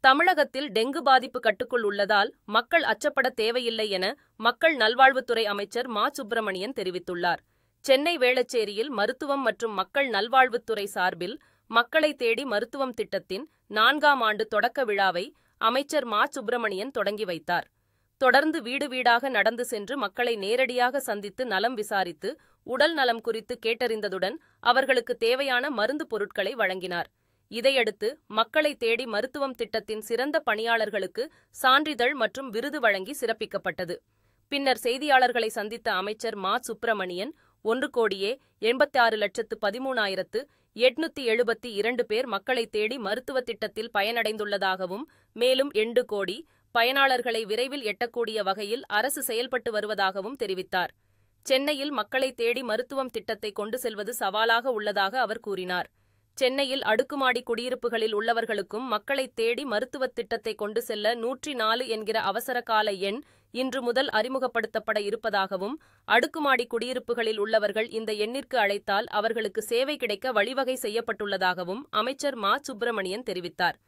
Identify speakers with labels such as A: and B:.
A: தமிழகத்தில் டெங்கு பாதிப்பு கட்டுக்குள் உள்ளதால் மக்கள் அச்சப்பட தேவையில்லை என மக்கள் நல்வாழ்வுத்துறை அமைச்சர் மா. சுப்பிரமணியன் தெரிவித்துள்ளார். சென்னை வேளச்சேரியில் மருத்துவம் மற்றும் மக்கள் நல்வாழ்வுத்துறை சார்பில் மக்களை தேடி மருத்துவம் திட்டத்தின் 4ஆம் ஆண்டு தொடக்க விழாவை அமைச்சர் மா. சுப்பிரமணியன் தொடங்கி வைத்தார். தொடர்ந்து வீடு வீடாக நடந்து சென்று மக்களை நேரடியாக சந்தித்து நலம் விசாரித்து உடல் நலம் குறித்து கேட்டறிந்ததுடன் அவர்களுக்கு தேவையான மருந்து பொருட்களை வழங்கினார். இதையடுத்து மக்களை தேடி மருத்துவம் திட்டத்தின் சிறந்த பணியாளர்களுக்கு சான்றிதழ் மற்றும் விருது வழங்கி சிறப்பிக்கப்பட்டது. பின்னர் செய்தியாளர்களை சந்தித்த அமைச்சர் மா. சுப்பிரமணியன் 1,86,13,872 பேர் மக்களை தேடி மருத்துவ திட்டத்தில் பயனடைந்துள்ளதாகவும் மேலும் 2 கோடி பயனாளர்களை விரைவில் எட்டக்கூடிய வகையில் அரசு செயல்பட்டு வருவதாகவும் தெரிவித்தார். சென்னையில் மக்களை தேடி மருத்துவம் திட்டத்தை கொண்டு செல்வது சவாலாக உள்ளதாக அவர் கூறினார். சென்னையில் அடுக்குமாடி குடியிருப்புகளில் உள்ளவர்களுக்கும் மக்களை தேடி மருத்துவ திட்டத்தை கொண்டு செல்ல 104 என்கிற அவசர கால எண் இன்று முதல் அறிமுகப்படுத்தப்பட இருப்பதாகவும் அடுக்குமாடி குடியிருப்புகளில் உள்ளவர்கள் இந்த எண்ணிற்கு அழைத்தால் அவர்களுக்கு சேவை கிடைக்க வழிவகை செய்யப்பட்டுள்ளதாகவும் அமைச்சர் மா. சுப்பிரமணியன் தெரிவித்தார்.